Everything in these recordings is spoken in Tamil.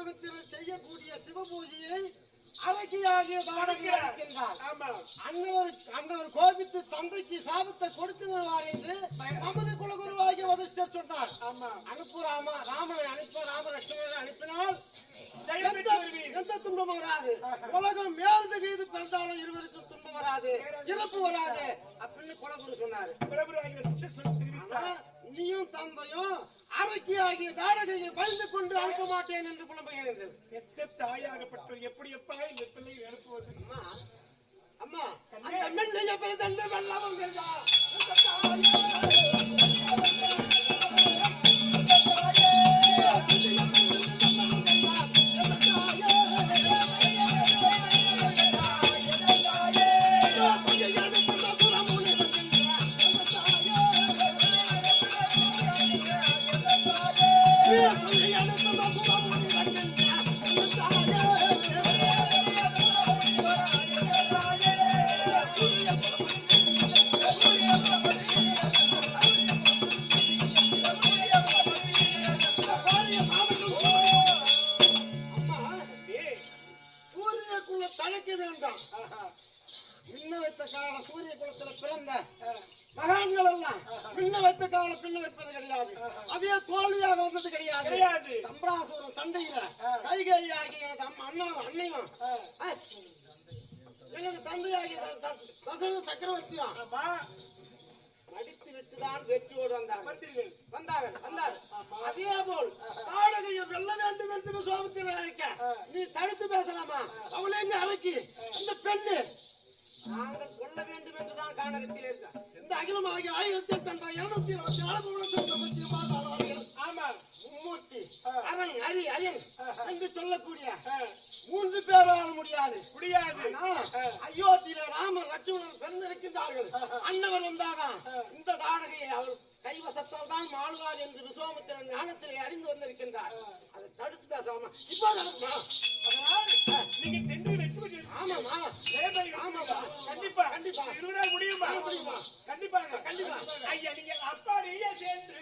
விஸ்வாமித்திரர் செய்யக்கூடிய சிவ பூஜையை அரக்கியாகிய தாடகை அளிக்கின்றார். அன்னவர் கோபித்து தந்தைக்கு சாபத்தை கொடுத்து வருவார் என்று நமது குலகுருவாகிய வசிஷ்டர் சொன்னார். அனுப்பு ராமனை அனுப்ப ராமலட்சுமணனை அனுப்பினால் எந்த துன்பம் வராது. உலகம் மேல்து கீது பிறந்தாலும் இருவருக்கும் துன்பம் வராது, இறப்பு வராது அப்படின்னு குலகுரு சொன்னாரு. நீயும் தந்தையும் அரக்கியாகிய தாடகையை பயந்து கொண்டு அனுப்ப மாட்டேன் என்று புலம்புகிறீர்கள். தாயாகப்பட்ட எப்படி எப்ப இந்த பிள்ளையை அனுப்புவது? அம்மா அந்த மெல்லைய பிறந்த வெள்ளாமல் சூரிய குலத்துல பிறந்த மகான்கள் எல்லாம் பின்ன வைத்த கால பின்ன வைப்பது கிடையாது. அதே தோல்வியாக வந்தது கிடையாது. சம்பிராசுர சண்டையில கைகேயி ஆகிய எனது அன்னையும் எனது தந்தையாகிய தசரத சக்கரவர்த்தியும் நடித்து விட்டுதான் வெற்றியோடு வந்தார்கள். அதே போல் தாடகையை வெல்ல வேண்டும் என்று விஸ்வாமித்திரர் அழைக்க நீ தடுத்து பேசலாமா? அவளை எங்க அழைக்கி அந்த பெண்ணு நாங்கள் சொல்ல வேண்டும் என்றுதான் காரணத்தில் இருக்க இந்த அகிலமாகிய 1824 மும்மூர்த்தி அரண் அரி அயன் என்று சொல்லக்கூடிய 3 பேரால் முடியாது. அயோத்தியில ராமர் லட்சுமணன் பிறந்திருக்கின்றார்கள். அன்னவர் வந்தாதான் இந்த தாடகையை அவர் கைவசத்தால் தான் மாளுவார் என்று விஸ்வாமித்திரன் ஞானத்திலே அறிந்து வந்திருக்கின்றார். அதை தடுத்து பேசாம இப்ப நடக்குமா? நீங்க சென்று வெற்றி. ஆமாமா கண்டிப்பா இருவரால் முடியுமா? கண்டிப்பாக ஐயா நீங்க அப்படியே சென்று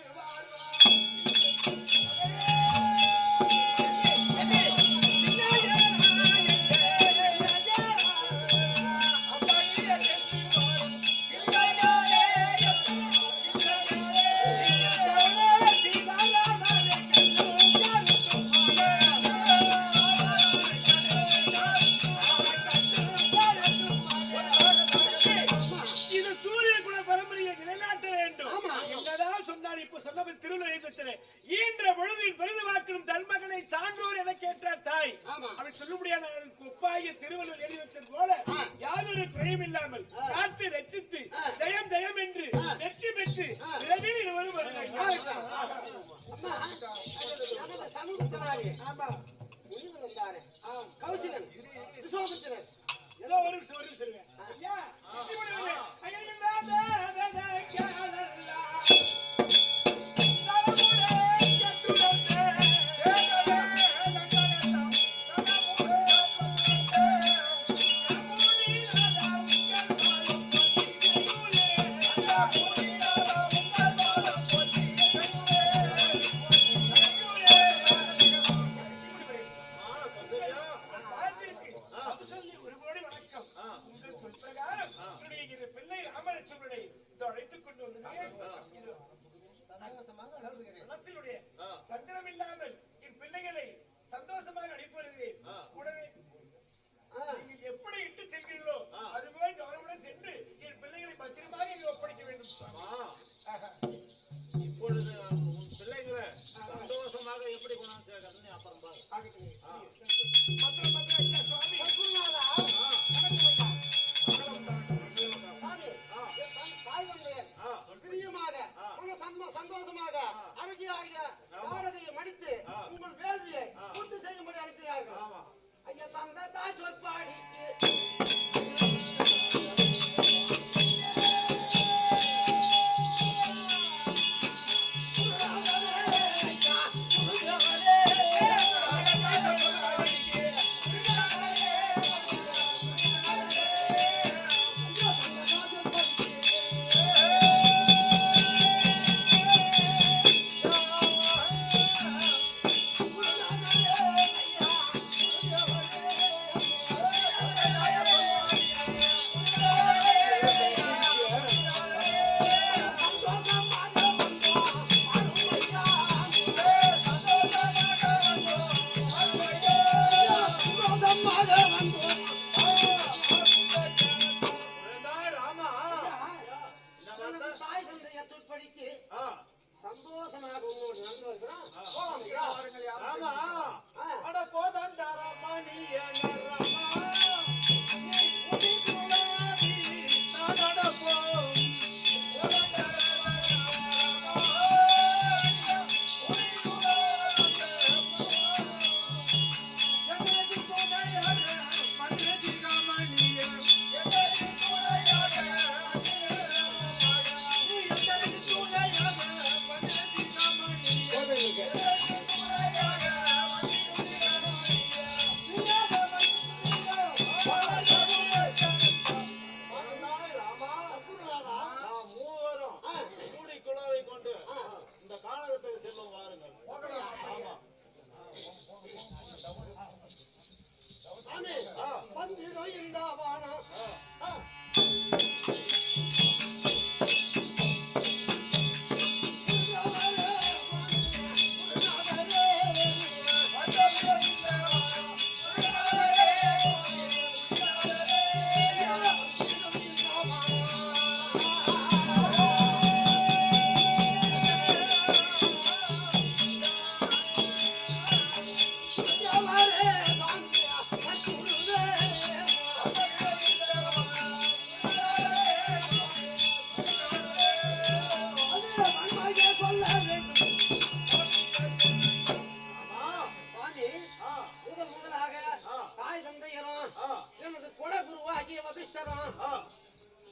திருவள்ளுவர் எழுதி வச்சது போல யாதொரு குறையும் இல்லாமல் காத்து ரட்சித்து ஜெயம் ஜெயம் என்று வெற்றி பெற்று கௌசிகன் விஸ்வாமித்திரன் ஏதோ ஒரு சொல்லுங்க. பிள்ளை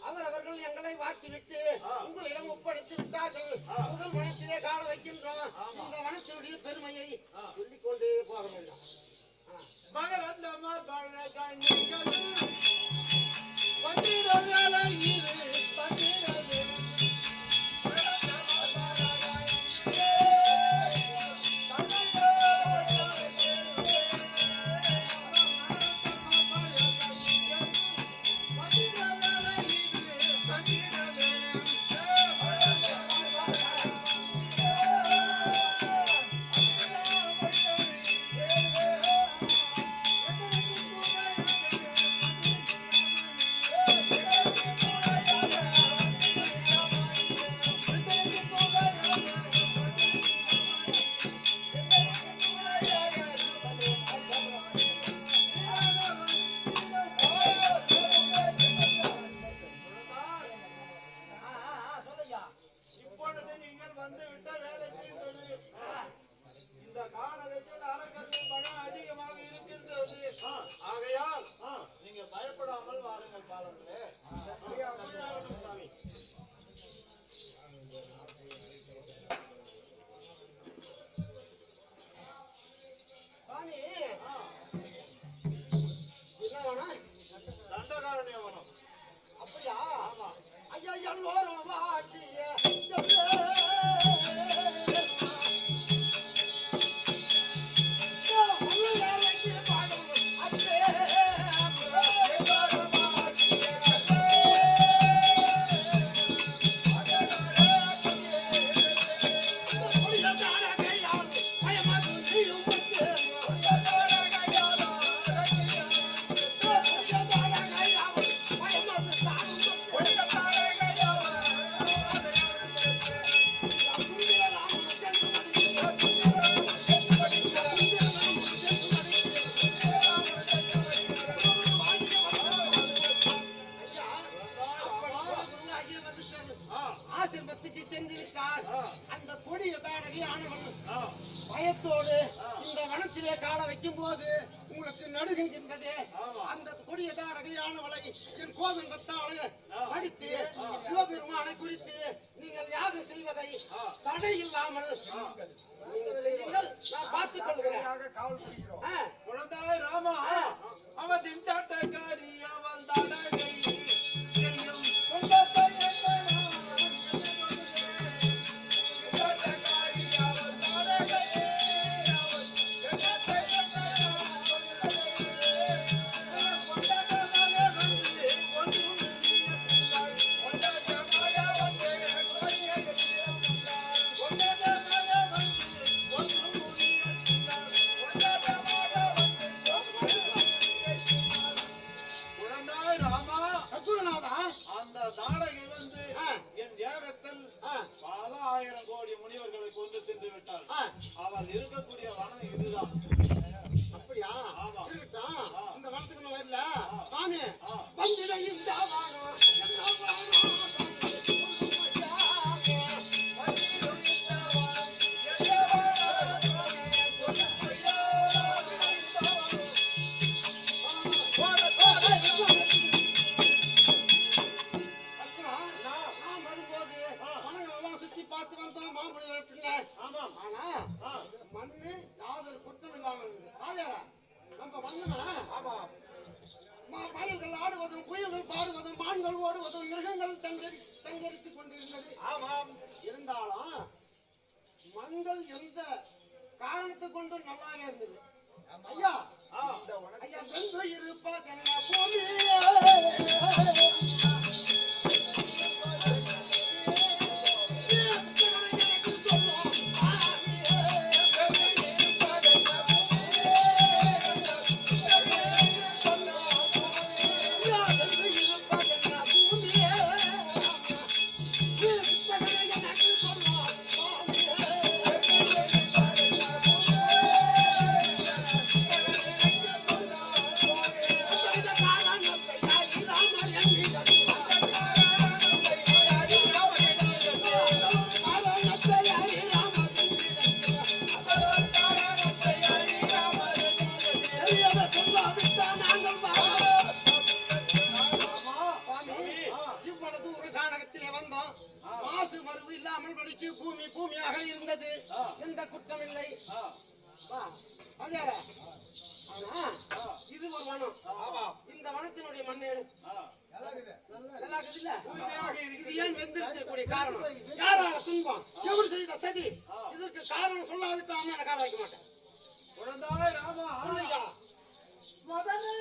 அவரவர்கள் எங்களை வாக்கிவிட்டு உங்களிடம் ஒப்படைத்து விட்டார்கள். முதல் வனத்திலே காண வைக்கின்றோம். இந்த வனத்தினுடைய பெருமையை சொல்லிக் கொண்டே போக வேண்டும். அப்படியா? ஐயா எல்லோரும் வாட்டிய ஆசிரமத்துக்கு சென்று விட்டார். அந்த கொடிய தாடகையானவன் பயத்தோடு இந்த வனத்திலே கால வைக்கும் போது உங்களுக்கு நடுங்குகின்றது. அந்த கொடிய தாடகையானவளை என் கோதண்டத்தால் அடித்து சிவபெருமானை குறித்து நீங்கள் யாகம் செய்வதை தடை இல்லாமல் நீங்கள் நான் பார்த்துக் கொள்கிறேன். குழந்தாய் ராமா, அவன் திண்டாட்டக்காரி, அவள் தாடகை அவள் இருக்கக்கூடிய வனம் இதுதான். அப்படியா? இருக்கட்டும். இந்த வனத்துக்கு நான் வரல சாமி. வந்திட இந்த வானம் என்ன வானம் மண்ணு யாதொரு குற்றம் இல்லாமல் நம்ம மயில்கள் ஆடுவதும் குயில்கள் பாடுவதும் மான்கள் ஓடுவதும் மிருகங்கள் சங்கரித்துக் கொண்டிருந்தது. ஆமாம், இருந்தாலும் மண்கள் எந்த காரணத்தை கொண்டு நல்லாவே இருந்தது. ஐயா ஐயா வென்று இருப்பா பூமி கானகத்திலே வந்தோம். மாசு மறுவு இல்லாமல் படிக்கு பூமி பூமியாக இருந்தது. எந்த குற்றம் இல்லை. இது ஒரு வனம். இந்த வனத்தினுடைய மண்ணேடு இது ஏன் வெந்திருக்கக்கூடிய காரணம்? யாரால துன்பம்? எவர் செய்த சதி? இதற்கு காரணம் சொல்லாவிட்டாம எனக்கு கால வைக்க மாட்டேன். குழந்தாய் ராமா முதலே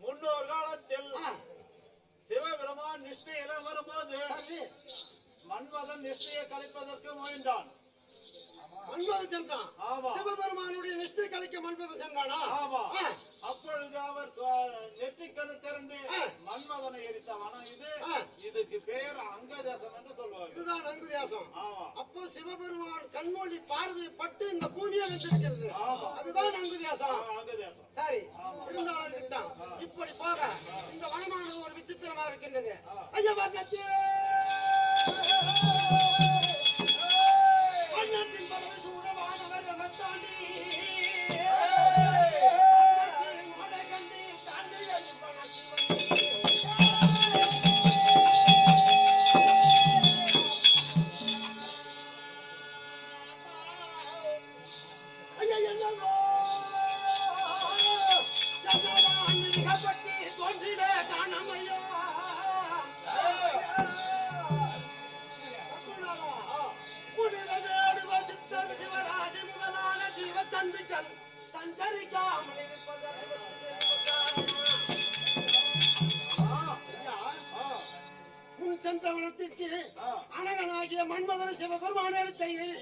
முன்னோர் காலத்தில் சிவபெருமான் நிஷ்டையில வரும்போது மன்மதன் நிஷ்டையை கலைப்பதற்கு முயன்றான். மன்மதன் சென்றான். சிவபெருமானுடைய நிஷ்டை கலைக்க மன்மதன் சென்றானா? அப்பொழுது அவர் நெற்றிக்கண்ணு திறந்து மன்மதனை எரித்த வனம் இது. இதுக்கு பெயர் அங்கதேசம் என்று சொல்வார். இதுதான் அங்கதேசம். அப்போ சிவபெருமான் கண்மொழி பார்வை பட்டு இந்த பூமியை வச்சிருக்கிறது. அதுதான் அங்கதேசம். அங்கதேசம் சரி, இருந்தாலும் கிட்டான். இப்படி போக இந்த வனமானது ஒரு விசித்திரமா இருக்கின்றது. ஐயா வர்ணத்தே வர்ணத்தின் பலவை சூழவானவர் வந்தாண்டி சென்றவனத்திற்கு அனகனாகிய மன்மதன சிவபெருமான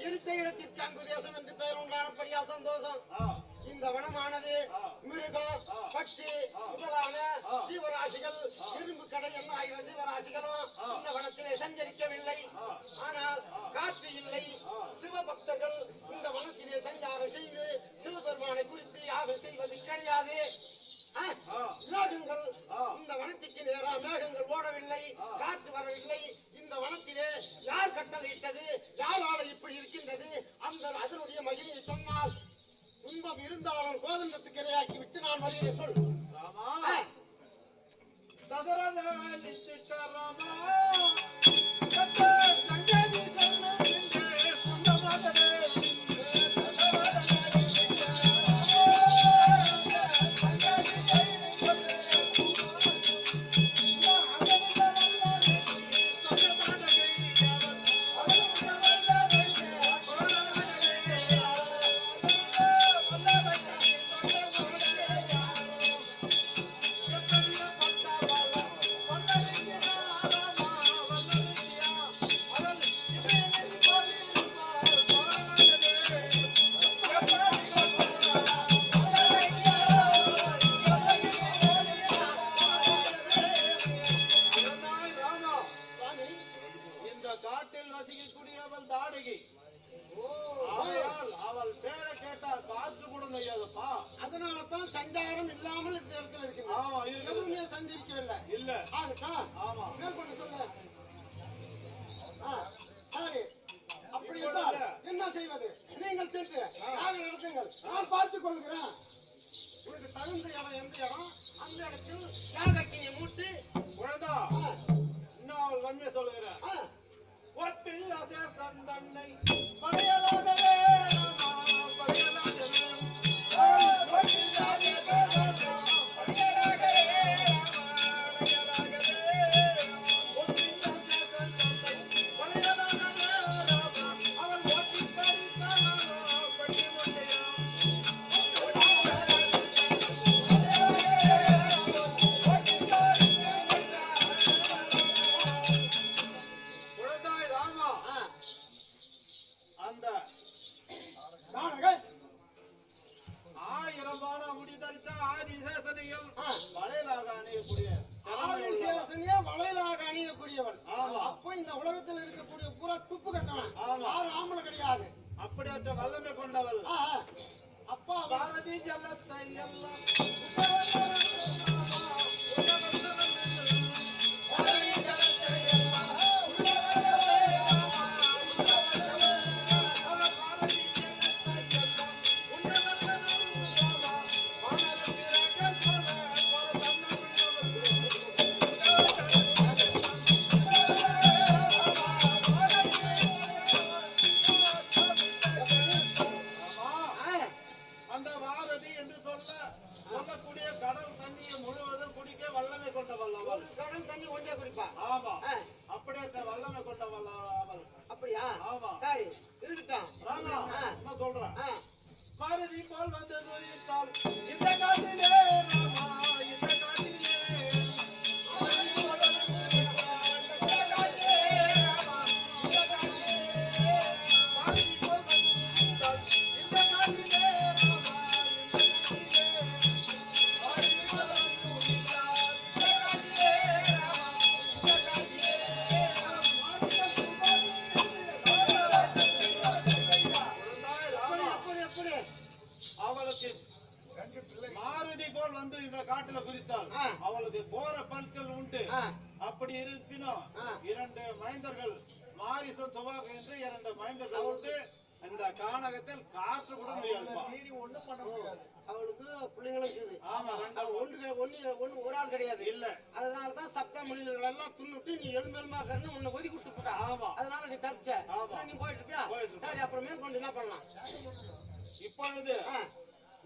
எரித்த இடத்திற்கு அங்குதேசம் என்று பெயர் உண்டானபடியா சந்தோஷம். இந்த வனமானது மிருகம், பட்சி முதலான ஜீவராசிகள், இரும்பு கடை என்ன ஆகிய ஜீவராசிகளும் இந்த வனத்திலே சஞ்சரிக்கவில்லை. ஆனால் காற்று இல்லை. சிவபக்தர்கள் இந்த வனத்திலே சஞ்சாரம் செய்து சிவபெருமானை குறித்து யாகம் செய்வது கிடையாது. மேகங்கள் இந்த வனத்திற்கு நேரா மேகங்கள் ஓடவில்லை, காற்று வரவில்லை. இந்த வனத்திலே யார் கட்டளையிட்டது? யாரால இப்படி இருக்கின்றது? அதனுடைய மகிமையை சொன்னால் துன்பம் இருந்தாலும் கோதண்டத்துக்கு இரையாக்கி விட்டு நான் வருகிறேன். சொல். அதனாலதான் சஞ்சாரம் இல்லாமல் இந்த இடத்துல இருக்கு. எதுவுமே சஞ்சரிக்கவில்லை. இல்ல மேற்கொண்டு சொல்ல. அப்படி என்ன செய்வது? நீங்கள் சென்று நடத்துங்கள், நான் பார்த்துக் கொள்கிறேன். உனக்கு தகுந்த இடம் எந்த இடம், அந்த இடத்தில் யாகக்கினை மூட்டி உழதா. இன்னும் வன்மை சொல்லுகிறேன். ஒட்டில் அதே தந்தன்னை படையலாகவே படையலாகவே Yeah. உலகத்தில் இருக்கக்கூடிய பூரா துப்பு கட்டவன். ஆமா. யாரும் ஆம்பளை கிடையாது. அப்படிப்பட்ட வல்லமை கொண்டவள் அப்பா பாரதி ஜலத்தை எல்லாம் அந்த பாரதி என்று சொல்லக்கூடிய கடல் தண்ணியை முழுவதும் குடிக்க வல்லமை கொண்டவள் அவள். கடல் தண்ணி ஒன்றே குடிப்பா. ஆமா, அப்படியே வல்லமை கொண்டவள் அவள். அப்படியா? ஆமா. சரி இருக்கட்டும். ராமா, என்ன சொல்றேன்? பாரதி போல் வந்து நுழைத்தாள் இந்த காட்டிலே. ராமா, இந்த காட்டிலே அவளுக்கு மாருதி போல் வந்து இந்த காட்டுல குறித்தாள். அவளுக்கு போற பல்கள் உண்டு. அப்படி இருப்பினும் 2 மைந்தர்கள் மாரிசன் சுபாக என்று 2 மைந்தர்கள் உண்டு. இந்த கானகத்தில் காற்று கூட முடியாதுப்பா. அவளுக்கு பிள்ளைங்களும் இருக்குது. ஆமா, 2 ஒரு ஆள் கிடையாது. இல்ல, அதனாலதான் சப்த மனிதர்கள் எல்லாம் துண்ணுட்டு நீ எலும்பெலுமாக்கன்னு உன்னை ஒதுக்கி விட்டு போட்டா. ஆமா, அதனால நீ தப்பிச்ச. நீ போயிட்டு இருப்பியா? சரி, அப்புறம் மேற்கொண்டு என்ன பண்ணலாம்? இப்பொழுது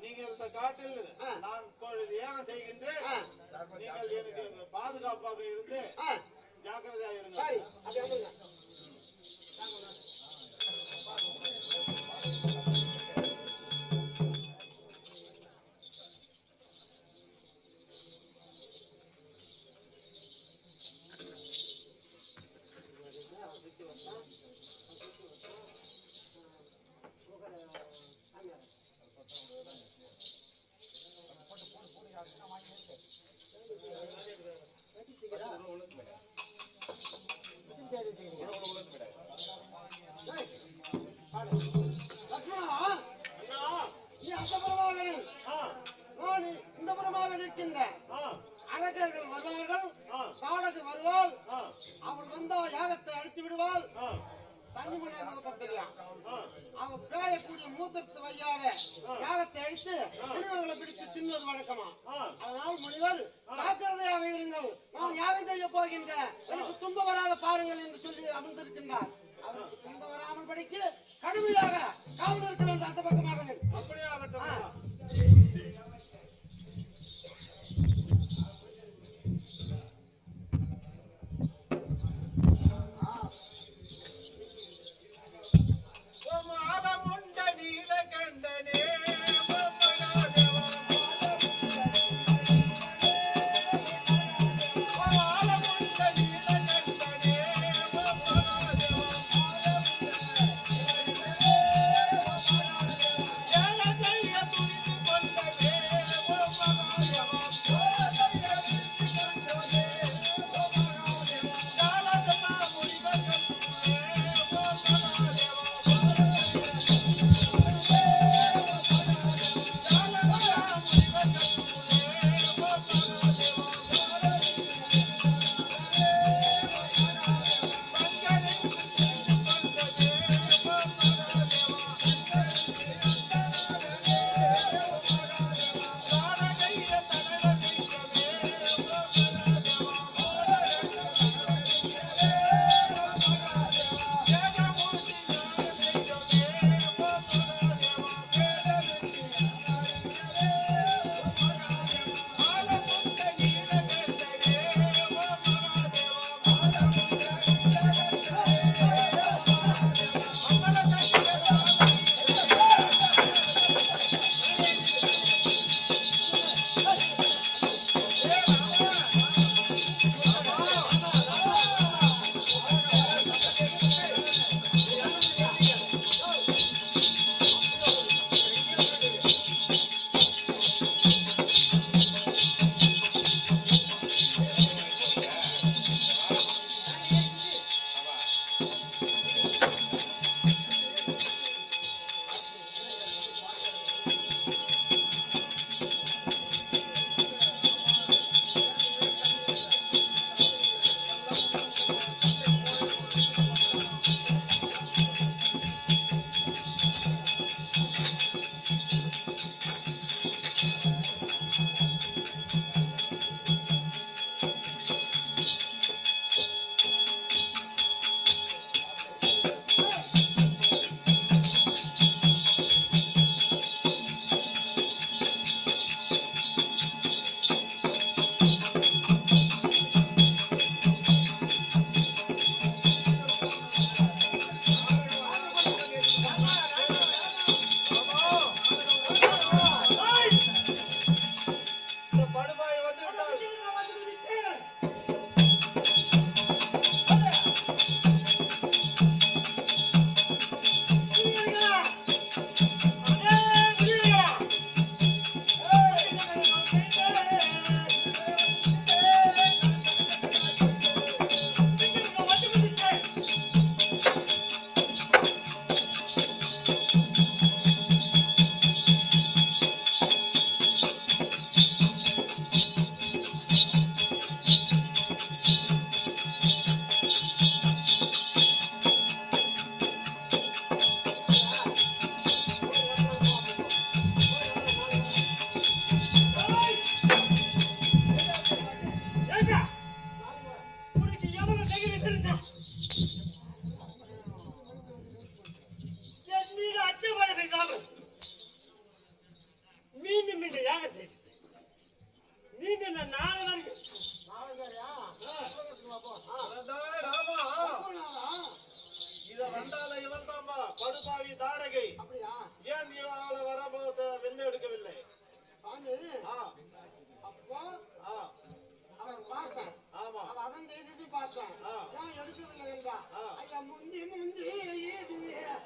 நீங்க இந்த காட்டில் நான் இப்பொழுது ஏகம் செய்கின்றேன். நீங்கள் எனக்கு பாதுகாப்பாக இருந்து ஜாக்கிரதையாக இருங்க. சரி, அப்படி வந்துங்க. இந்த புறமாக நிற்கின்ற அழகர்கள் வருவார்கள். காடகு வருவாள். அவள் வந்தா யாகத்தை அடித்து விடுவாள். தண்ணி கொண்டாந்து தெரியும். அவன் பேயக்கூடிய மூத்தத்து வையாவ யாகத்தை அடித்து முனிவர்களை பிடித்து தின்வது வழக்கமா. அதனால் முனிவர் ஜாக்கிரதையாக இருங்கள், நான் யாகம் செய்ய போகின்ற எனக்கு துன்பம் வராத பாருங்கள் என்று சொல்லி அமர்ந்திருக்கின்றார். அவருக்கு துன்பம் வராமல் படிக்கு கடுமையாக காவல் இருக்க வேண்டும். அந்த பக்கமாக அப்படியே ஆகட்டும். வந்து விட்டால் படுபாவி தாடகை ஏன் இவளை வரபோது வெள்ள எடுக்கவில்லை? அப்போ அவர் பார்த்தேன். அதன் செய்தி பார்த்தேன். நான் எடுக்கவில்லை என்றா ஐயா முந்தி முந்தி ஐயா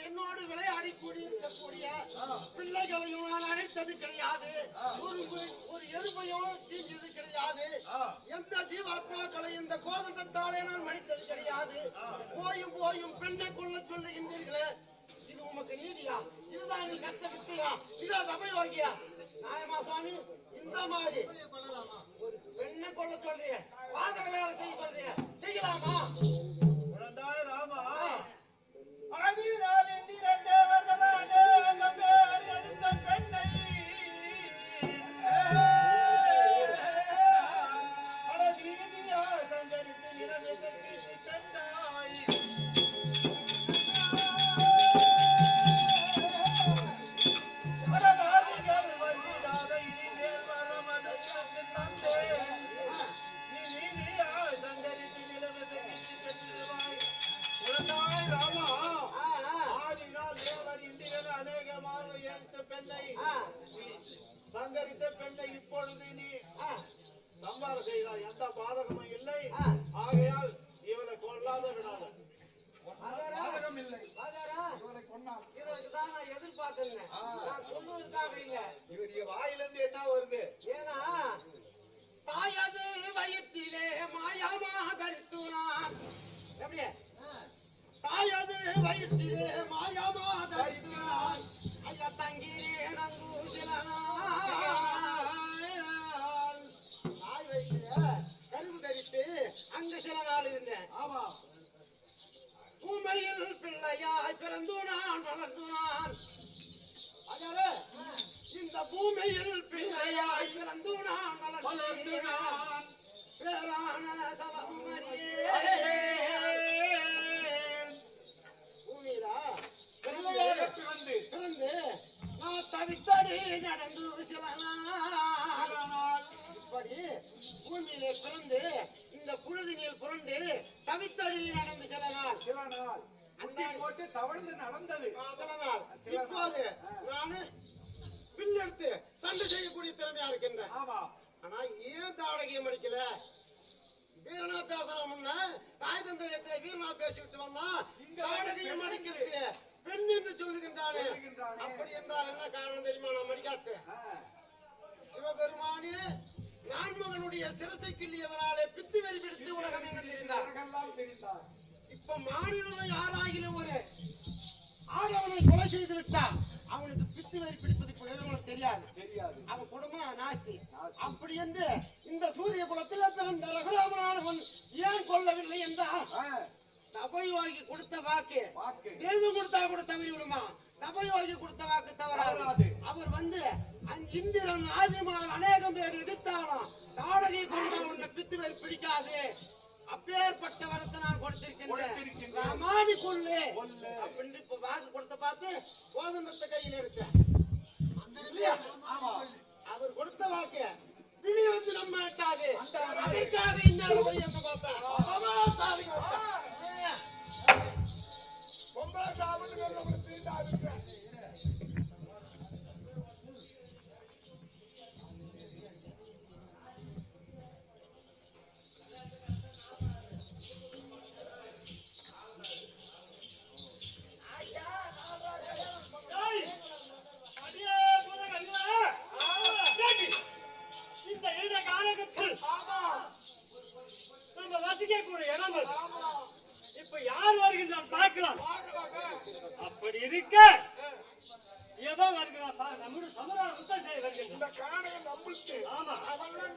என்னோடு விளையாடி கூடியிருக்கக்கூடிய பிள்ளைகளையும் நான் அழைத்தது கிடையாது. ஒரு எருமையும் தீண்டியது கிடையாது. எந்த ஜீவாத்மாக்களை இந்த கோதண்டத்தாலே நான் மடித்தது கிடையாது. போயும் போயும் பெண்ணை கொள்ள சொல்லுகின்றீர்களே, இது உமக்கு நீதியா? இதுதான் நீ கத்த வித்தையா? இதா தபயோகியா? நியாயமா சுவாமி? இந்த மாதிரி ஒரு பெண்ணை கொள்ள சொல்றிய, பாதக வேலை செய்ய சொல்றிய, செய்யலாமா? ராமா அழகினால் இந்திர தேவர்களானே அங்கமேறி எடுத்த பெண்ணை அழகீதியா சங்கரித்து நிறமெதற்கு பெண்ணாய் பலவாதிகள் வந்திடாத இனிமேல் வரமது எனக்கு தந்தே நீ நீதியா சங்கரித்து நிறமெதற்கு பெற்றுவாய். குழந்தாய் ராமா அநேகமாக எடுத்த பெண்ணை சங்கரித்த பெண்ணை இப்பொழுது நீ சம்பாரம் செய்தாய். எந்த பாதகமும் இல்லை. ஆகையால் இவளை கொல்லாத விடாத. பாதகம் இல்லை. இவரை கொண்டால் இதற்குதான் நான் எதிர்பார்க்கிறேன். நான் சொல்லுவதற்காக இல்லை. இவருடைய வாயிலிருந்து என்ன வருது? ஏன்னா தாயது வயிற்றிலே மாயாமா தரித்துனான். எப்படியே தாயது வயிற்றிலே மாயாமா தரித்துனான். ஐயா தங்கினே தாய் வயிற்றில கருவு தரித்து அங்கு சில நாள் இருந்தேன். ஆமா, பூமையில் பிள்ளையாய் பிறந்து நான் வளர்ந்து நான். அதனால இந்த பூமியில் பிள்ளையாய் பிறந்து நான் வளர்ந்து நான். பேரான சவமரியே பிறந்து நான் தவித்தடி நடந்து சில நாள். இப்படி பூமியிலே பிறந்து இந்த புழுதி நீர் புரண்டு தவித்தடி நடந்து சில நாள் அந்த போட்டு தவழ்ந்து நடந்தது சில நாள். இப்போது நானு பின்னெடுத்து சண்டை செய்யக்கூடிய திறமையா இருக்கின்றேன். ஆனா ஏன் தாடகையும் அடிக்கல? வீரனா பேசலாம் முன்ன தாய் தந்தை வீரனா பேசிவிட்டு வந்தா தாடகையும் அடிக்கிறது பெண் என்று சொல்லுகின்றானே அப்படி என்றால் என்ன காரணம் தெரியுமா? நான் மடிக்காத்து சிவபெருமானே நான்மகனுடைய சிரசை கிள்ளியதனாலே பித்து வெறி பிடித்து உலகம் எங்கும் தெரிந்தார். இப்ப மாநில யாராகிலும் ஒரு ஆடவனை கொலை செய்து விட்டால் அவனுக்கு பித்து வெறி பிடிப்பது இப்ப எதுவும் தெரியாது. அவன் குடும்பம் நாஸ்தி. அப்படி என்று இந்த சூரிய குலத்தில் பிறந்த ரகுராமனானவன் ஏன் கொல்லவில்லை என்றால் தபயோகி கொடுத்த வாக்கு தெய்வம் கொடுத்தா கூட தவறி விடுமா? தபயோகி கொடுத்த வாக்கு தவறாது. அவர் வந்து இந்திரன் ஆதிமான் அநேகம் பேர் எதிர்த்தாலும் தாடகை கொண்ட உன்னை பித்து வெறி பிடிக்காது. அப்பேற்பட்ட வரத்தை நான் கொடுத்திருக்கின்றேன். ராமானி கொள்ளு அப்படின்னு இப்ப வாக்கு கொடுத்த பார்த்து கோதண்டத்தை கையில் எடுத்தேன். அவர் கொடுத்த வாக்கு விழி வந்து நம்ம எட்டாது. அதற்காக இன்னொரு வழி என்று பார்த்தேன். இப்ப யார் வருகின்றான் பார்க்கலாம். அப்படி இருக்க எவன் வருகிறான் நம்முடைய சமுதாயம் வருகின்றான். இந்த காணையை நம்பிட்டு ஆமா அவன்